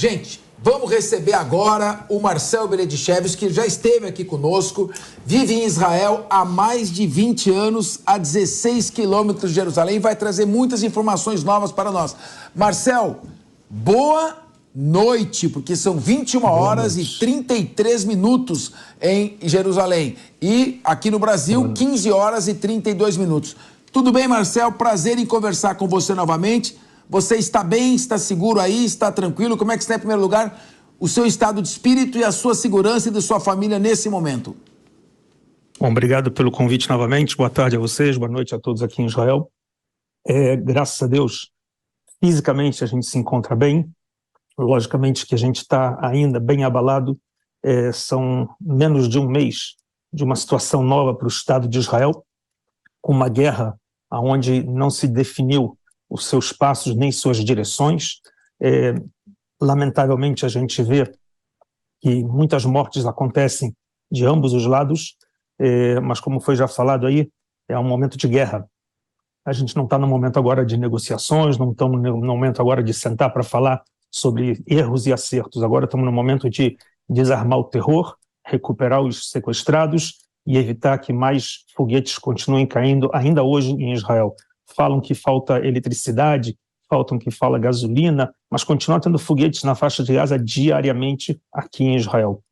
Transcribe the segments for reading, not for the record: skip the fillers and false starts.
Gente, vamos receber agora o Marcel Beredichevski, que já esteve aqui conosco, vive em Israel há mais de 20 anos, a 16 quilômetros de Jerusalém, e vai trazer muitas informações novas para nós. Marcel, boa noite, porque são 21 horas e 33 minutos em Jerusalém. E aqui no Brasil, 15 horas e 32 minutos. Tudo bem, Marcel? Prazer em conversar com você novamente. Você está bem? Está seguro aí? Está tranquilo? Como é que está, em primeiro lugar, o seu estado de espírito e a sua segurança e da sua família nesse momento? Bom, obrigado pelo convite novamente. Boa tarde a vocês, boa noite a todos aqui em Israel. Graças a Deus, fisicamente a gente se encontra bem. Logicamente que a gente está ainda bem abalado. São menos de um mês de uma situação nova para o Estado de Israel, com uma guerra onde não se definiu os seus passos nem suas direções. Lamentavelmente, a gente vê que muitas mortes acontecem de ambos os lados, mas como foi já falado aí, é um momento de guerra. A gente não está no momento agora de negociações, não estamos no momento agora de sentar para falar sobre erros e acertos. Agora estamos no momento de desarmar o terror, recuperar os sequestrados e evitar que mais foguetes continuem caindo ainda hoje em Israel. Falam que falta eletricidade, faltam que falta gasolina, mas continua tendo foguetes na faixa de Gaza diariamente aqui em Israel.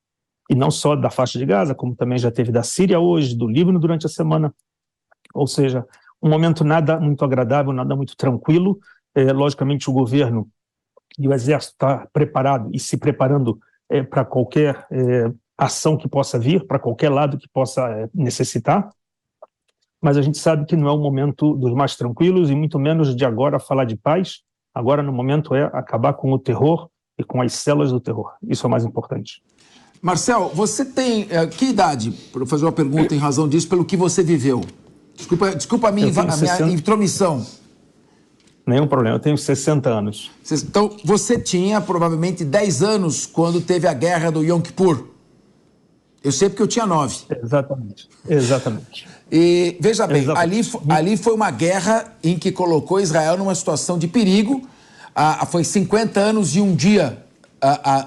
E não só da faixa de Gaza, como também já teve da Síria hoje, do Líbano durante a semana. Ou seja, um momento nada muito agradável, nada muito tranquilo. Logicamente o governo e o exército está preparado e se preparando para qualquer ação que possa vir, para qualquer lado que possa necessitar. Mas a gente sabe que não é o momento dos mais tranquilos e muito menos de agora falar de paz. Agora, no momento, é acabar com o terror e com as celas do terror. Isso é o mais importante. Marcel, você tem que idade? Para fazer uma pergunta em razão disso, pelo que você viveu. Desculpa a minha intromissão. Nenhum problema, eu tenho 60 anos. Então, você tinha provavelmente 10 anos quando teve a guerra do Yom Kippur. Eu sei porque eu tinha 9. Exatamente. E, veja bem, ali foi uma guerra em que colocou Israel numa situação de perigo. Foi 50 anos e um dia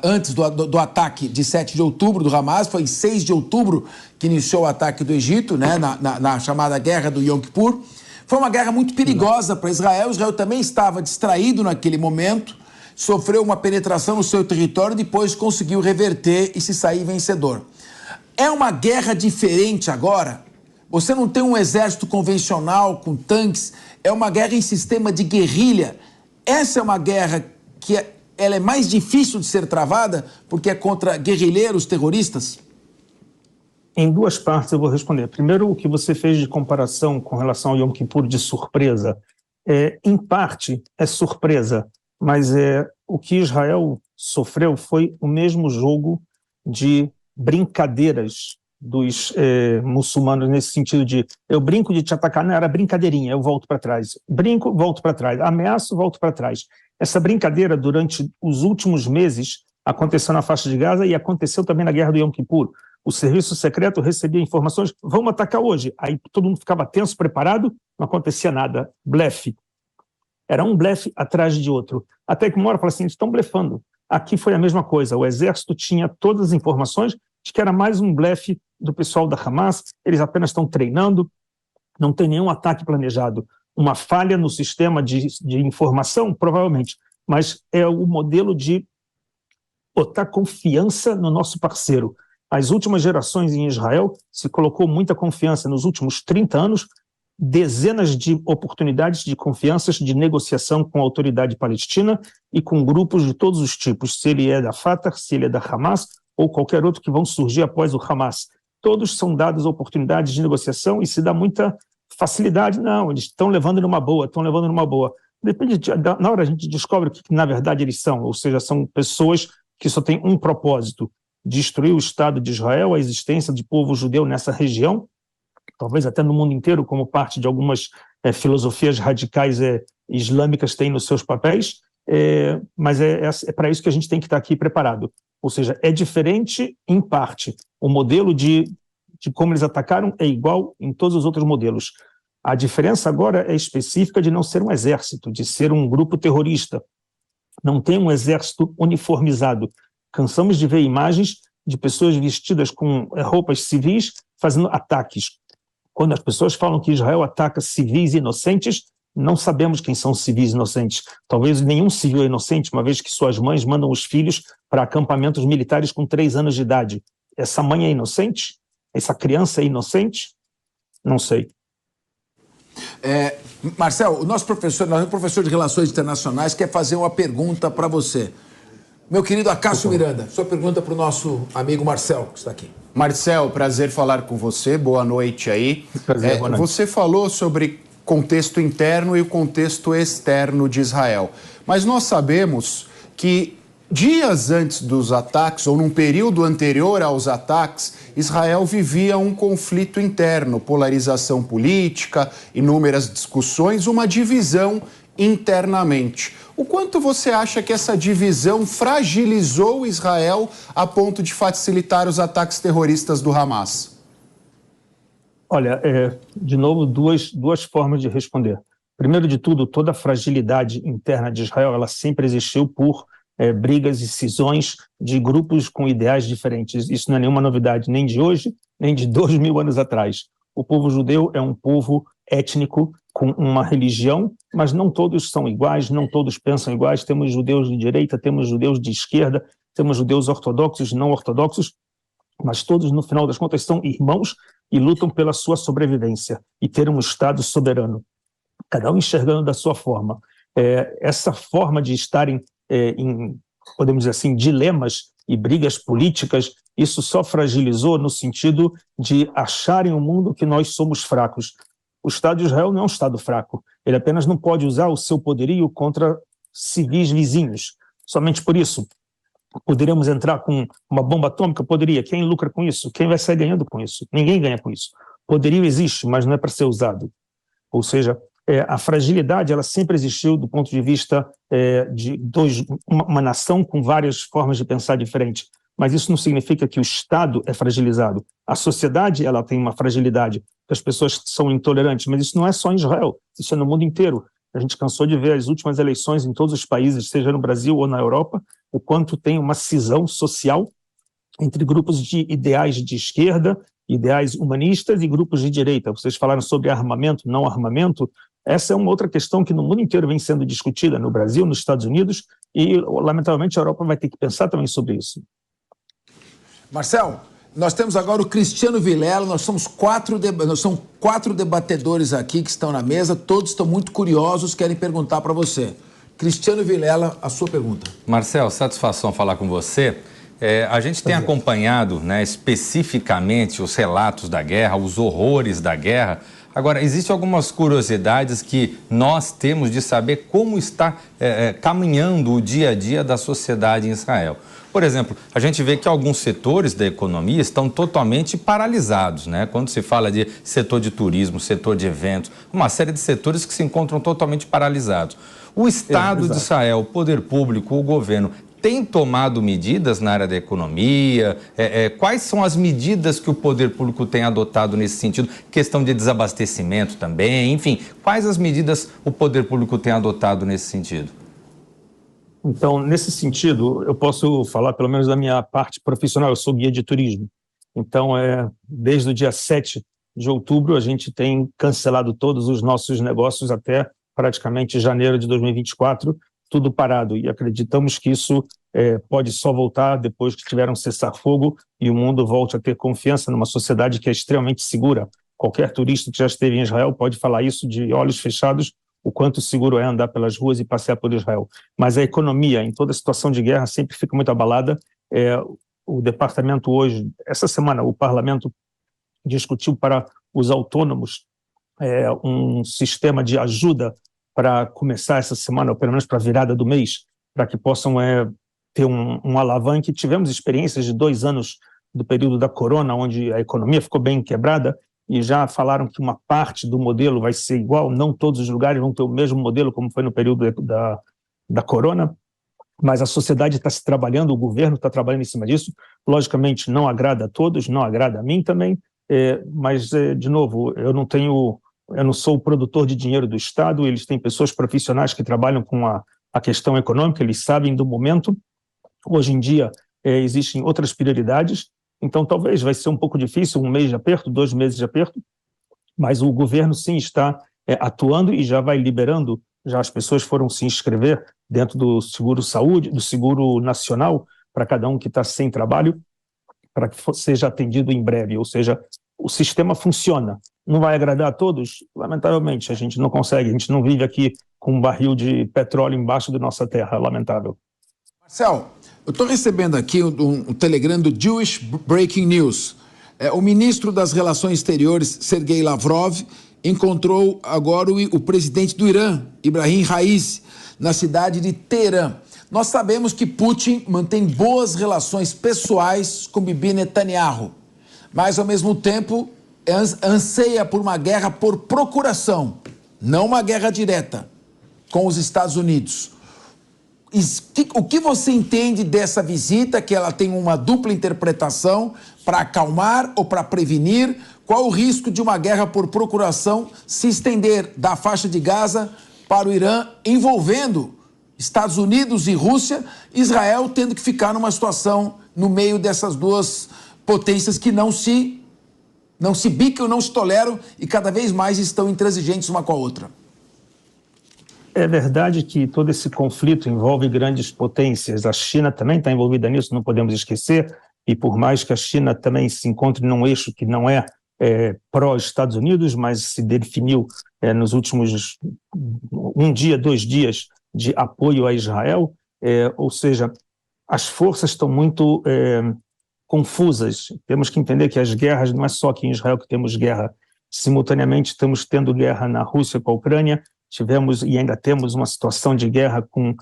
antes do ataque de 7 de outubro do Hamas. Foi em 6 de outubro que iniciou o ataque do Egito, né, na chamada Guerra do Yom Kippur. Foi uma guerra muito perigosa para Israel. Israel também estava distraído naquele momento, sofreu uma penetração no seu território, depois conseguiu reverter e se sair vencedor. É uma guerra diferente agora? Você não tem um exército convencional com tanques, é uma guerra em sistema de guerrilha. Essa é uma guerra que ela é mais difícil de ser travada porque é contra guerrilheiros, terroristas? Em duas partes eu vou responder. Primeiro, o que você fez de comparação com relação ao Yom Kippur de surpresa. Em parte é surpresa, mas o que Israel sofreu foi o mesmo jogo de brincadeiras dos muçulmanos, nesse sentido de eu brinco de te atacar, não era brincadeirinha, eu volto para trás, brinco, volto para trás, ameaço, volto para trás. Essa brincadeira durante os últimos meses aconteceu na faixa de Gaza e aconteceu também na guerra do Yom Kippur. O serviço secreto recebia informações, vamos atacar hoje, aí todo mundo ficava tenso, preparado, não acontecia nada, blefe. Era um blefe atrás de outro, até que uma hora fala assim, estão blefando. Aqui foi a mesma coisa, o exército tinha todas as informações de que era mais um blefe do pessoal da Hamas, eles apenas estão treinando, não tem nenhum ataque planejado. Uma falha no sistema de informação, provavelmente, mas é o modelo de botar confiança no nosso parceiro. As últimas gerações em Israel se colocou muita confiança nos últimos 30 anos, dezenas de oportunidades de confianças de negociação com a autoridade palestina e com grupos de todos os tipos, se ele é da Fatah, se ele é da Hamas ou qualquer outro que vão surgir após o Hamas. Todos são dados oportunidades de negociação e se dá muita facilidade. Não, eles estão levando numa boa, Depende, na hora a gente descobre o que na verdade eles são, ou seja, são pessoas que só têm um propósito, destruir o Estado de Israel, a existência de povo judeu nessa região, talvez até no mundo inteiro, como parte de algumas filosofias radicais islâmicas têm nos seus papéis, mas é para isso que a gente tem que estar aqui preparado. Ou seja, é diferente em parte. O modelo de como eles atacaram é igual em todos os outros modelos. A diferença agora é específica de não ser um exército, de ser um grupo terrorista. não tem um exército uniformizado. Cansamos de ver imagens de pessoas vestidas com roupas civis fazendo ataques. Quando as pessoas falam que Israel ataca civis inocentes, não sabemos quem são civis inocentes. Talvez nenhum civil é inocente, uma vez que suas mães mandam os filhos para acampamentos militares com 3 anos de idade. Essa mãe é inocente? Essa criança é inocente? Não sei. Marcel, o nosso professor de Relações Internacionais quer fazer uma pergunta para você. Meu querido Acácio Miranda, sua pergunta para o nosso amigo Marcel, que está aqui. Marcel, prazer falar com você, boa noite aí. Prazer, boa noite. Você falou sobre contexto interno e o contexto externo de Israel, mas nós sabemos que dias antes dos ataques, ou num período anterior aos ataques, Israel vivia um conflito interno, polarização política, inúmeras discussões, uma divisão internamente. O quanto você acha que essa divisão fragilizou Israel a ponto de facilitar os ataques terroristas do Hamas? Olha, de novo, duas formas de responder. Primeiro de tudo, toda a fragilidade interna de Israel, ela sempre existiu por brigas e cisões de grupos com ideais diferentes. Isso não é nenhuma novidade, nem de hoje, nem de 2000 anos atrás. O povo judeu é um povo étnico com uma religião, mas não todos são iguais, não todos pensam iguais. Temos judeus de direita, temos judeus de esquerda, temos judeus ortodoxos e não ortodoxos, mas todos, no final das contas, são irmãos e lutam pela sua sobrevivência e ter um Estado soberano, cada um enxergando da sua forma. Essa forma de estarem em, podemos dizer assim, dilemas e brigas políticas, isso só fragilizou no sentido de acharem o mundo que nós somos fracos. O Estado de Israel não é um Estado fraco, ele apenas não pode usar o seu poderio contra civis vizinhos. Somente por isso, poderíamos entrar com uma bomba atômica? Poderia. Quem lucra com isso? Quem vai sair ganhando com isso? Ninguém ganha com isso. Poderio existe, mas não é para ser usado. Ou seja, a fragilidade ela sempre existiu do ponto de vista de uma nação com várias formas de pensar diferentes. Mas isso não significa que o Estado é fragilizado. A sociedade ela tem uma fragilidade, as pessoas são intolerantes, mas isso não é só em Israel, isso é no mundo inteiro. A gente cansou de ver as últimas eleições em todos os países, seja no Brasil ou na Europa, o quanto tem uma cisão social entre grupos de ideais de esquerda, ideais humanistas e grupos de direita. Vocês falaram sobre armamento, não armamento. Essa é uma outra questão que no mundo inteiro vem sendo discutida, no Brasil, nos Estados Unidos, e, lamentavelmente, a Europa vai ter que pensar também sobre isso. Marcel, nós temos agora o Cristiano Vilela, nós somos quatro debatedores aqui que estão na mesa, todos estão muito curiosos, querem perguntar para você. Cristiano Vilela, a sua pergunta. Marcel, satisfação falar com você. A gente tem acompanhado, né, especificamente os relatos da guerra, os horrores da guerra. Agora, existem algumas curiosidades que nós temos de saber como está caminhando o dia a dia da sociedade em Israel. Por exemplo, a gente vê que alguns setores da economia estão totalmente paralisados, né? Quando se fala de setor de turismo, setor de eventos, uma série de setores que se encontram totalmente paralisados. O Estado de Israel, o poder público, o governo, tem tomado medidas na área da economia? Quais são as medidas que o poder público tem adotado nesse sentido? Questão de desabastecimento também, enfim. Quais as medidas o poder público tem adotado nesse sentido? Então, nesse sentido, eu posso falar pelo menos da minha parte profissional, eu sou guia de turismo. Então, desde o dia 7 de outubro, a gente tem cancelado todos os nossos negócios até praticamente janeiro de 2024, tudo parado. E acreditamos que isso pode só voltar depois que tiver um cessar-fogo e o mundo volte a ter confiança numa sociedade que é extremamente segura. Qualquer turista que já esteve em Israel pode falar isso de olhos fechados, o quanto seguro é andar pelas ruas e passear por Israel. Mas a economia, em toda situação de guerra, sempre fica muito abalada. O departamento hoje, essa semana, o parlamento discutiu para os autônomos um sistema de ajuda para começar essa semana, ou pelo menos para a virada do mês, para que possam ter um alavanque. Tivemos experiências de 2 anos do período da corona, onde a economia ficou bem quebrada, e já falaram que uma parte do modelo vai ser igual, não todos os lugares vão ter o mesmo modelo como foi no período da corona, mas a sociedade está se trabalhando, o governo está trabalhando em cima disso. Logicamente não agrada a todos, não agrada a mim também, mas, de novo, eu não sou o produtor de dinheiro do Estado, eles têm pessoas profissionais que trabalham com a a questão econômica, eles sabem do momento. Hoje em dia existem outras prioridades, então talvez vai ser um pouco difícil, 1 mês de aperto, 2 meses de aperto, mas o governo sim está atuando e já vai liberando, já as pessoas foram se inscrever dentro do seguro-saúde, do seguro nacional, para cada um que está sem trabalho, para que seja atendido em breve, ou seja, o sistema funciona. Não vai agradar a todos? Lamentavelmente, a gente não consegue, a gente não vive aqui com um barril de petróleo embaixo da nossa terra, lamentável. Marcel, eu estou recebendo aqui um telegram do Jewish Breaking News. O ministro das Relações Exteriores, Sergei Lavrov, encontrou agora o presidente do Irã, Ibrahim Raisi, na cidade de Teherã. Nós sabemos que Putin mantém boas relações pessoais com Bibi Netanyahu, mas, ao mesmo tempo, anseia por uma guerra por procuração, não uma guerra direta com os Estados Unidos. O que você entende dessa visita, que ela tem uma dupla interpretação, para acalmar ou para prevenir? Qual o risco de uma guerra por procuração se estender da faixa de Gaza para o Irã, envolvendo Estados Unidos e Rússia, Israel tendo que ficar numa situação no meio dessas duas potências que não se bicam, não se toleram e cada vez mais estão intransigentes uma com a outra? É verdade que todo esse conflito envolve grandes potências. A China também está envolvida nisso, não podemos esquecer, e por mais que a China também se encontre num eixo que não é pró-Estados Unidos, mas se definiu nos últimos 1 dia, 2 dias de apoio a Israel, ou seja, as forças estão muito confusas. Temos que entender que as guerras, não é só aqui em Israel que temos guerra, simultaneamente estamos tendo guerra na Rússia com a Ucrânia, tivemos e ainda temos uma situação de guerra com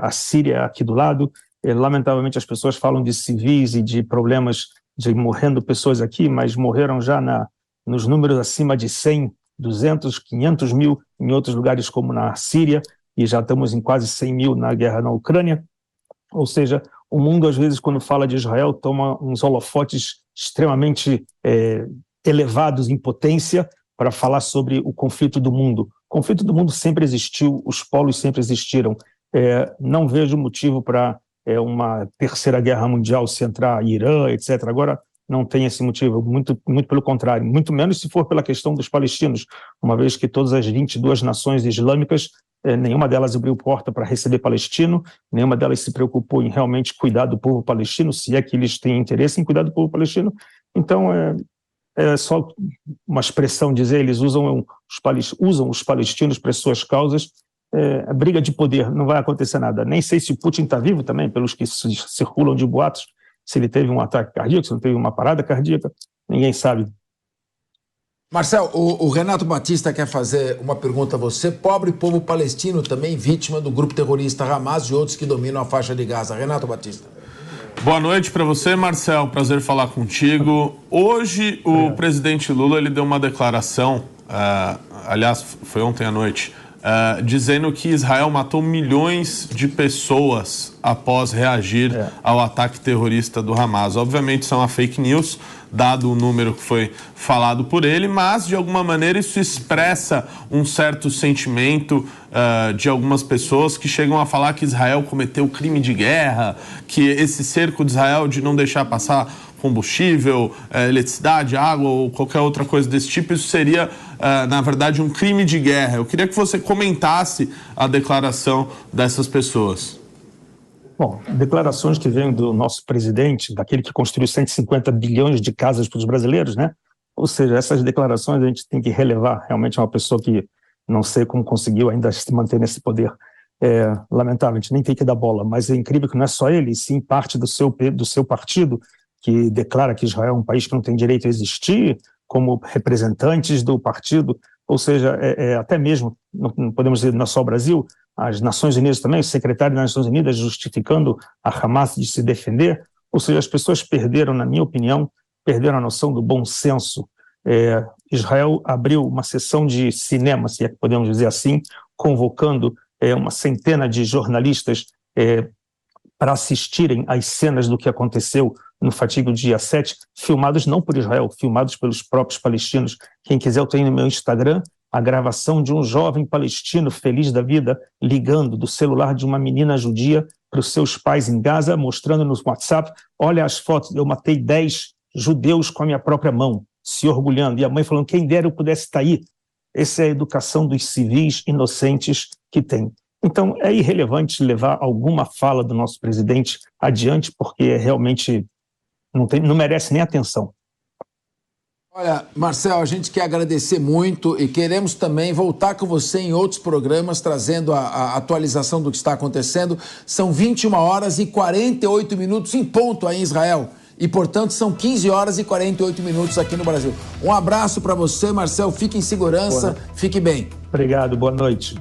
a Síria aqui do lado. Lamentavelmente as pessoas falam de civis e de problemas de morrendo pessoas aqui, mas morreram já nos números acima de 100, 200, 500 mil em outros lugares como na Síria, e já estamos em quase 100 mil na guerra na Ucrânia. Ou seja, o mundo às vezes quando fala de Israel toma uns holofotes extremamente elevados em potência para falar sobre o conflito do mundo. O conflito do mundo sempre existiu, os polos sempre existiram. Não vejo motivo para uma terceira guerra mundial se entrar Irã, etc. Agora não tem esse motivo, muito, muito pelo contrário, muito menos se for pela questão dos palestinos, uma vez que todas as 22 nações islâmicas, nenhuma delas abriu porta para receber palestino, nenhuma delas se preocupou em realmente cuidar do povo palestino, se é que eles têm interesse em cuidar do povo palestino. Então, é só uma expressão dizer, eles usam os palestinos para suas causas. A briga de poder, não vai acontecer nada. Nem sei se o Putin está vivo também, pelos que circulam de boatos, se ele teve um ataque cardíaco, se não teve uma parada cardíaca, ninguém sabe. Marcel, o Renato Batista quer fazer uma pergunta a você. Pobre povo palestino também vítima do grupo terrorista Hamas e outros que dominam a faixa de Gaza. Renato Batista. Boa noite para você, Marcel. Prazer falar contigo. Hoje, o presidente Lula ele deu uma declaração, aliás, foi ontem à noite, dizendo que Israel matou milhões de pessoas após reagir ao ataque terrorista do Hamas. Obviamente, isso é uma fake news, dado o número que foi falado por ele, mas, de alguma maneira, isso expressa um certo sentimento de algumas pessoas que chegam a falar que Israel cometeu crime de guerra, que esse cerco de Israel de não deixar passar combustível, eletricidade, água ou qualquer outra coisa desse tipo, isso seria, na verdade, um crime de guerra. Eu queria que você comentasse a declaração dessas pessoas. Bom, declarações que vêm do nosso presidente, daquele que construiu 150 bilhões de casas para os brasileiros, né? Ou seja, essas declarações a gente tem que relevar. Realmente é uma pessoa que não sei como conseguiu ainda se manter nesse poder. Lamentável, a gente nem tem que dar bola, mas é incrível que não é só ele, sim parte do seu partido, que declara que Israel é um país que não tem direito a existir, como representantes do partido, ou seja, até mesmo, não podemos dizer não é só o Brasil, as Nações Unidas também, o secretário das Nações Unidas justificando a Hamas de se defender, ou seja, as pessoas perderam, na minha opinião, perderam a noção do bom senso. Israel abriu uma sessão de cinema, se é que podemos dizer assim, convocando uma centena de jornalistas para assistirem às cenas do que aconteceu no fatídico dia 7, filmados não por Israel, filmados pelos próprios palestinos. Quem quiser, eu tenho no meu Instagram, a gravação de um jovem palestino feliz da vida ligando do celular de uma menina judia para os seus pais em Gaza, mostrando no WhatsApp: olha as fotos, eu matei 10 judeus com a minha própria mão, se orgulhando. E a mãe falando: quem dera eu pudesse estar aí. Essa é a educação dos civis inocentes que tem. Então, é irrelevante levar alguma fala do nosso presidente adiante, porque realmente não merece nem atenção. Olha, Marcel, a gente quer agradecer muito e queremos também voltar com você em outros programas, trazendo a atualização do que está acontecendo. São 21 horas e 48 minutos em ponto aí em Israel. E, portanto, são 15 horas e 48 minutos aqui no Brasil. Um abraço para você, Marcel. Fique em segurança, fique bem. Obrigado, boa noite.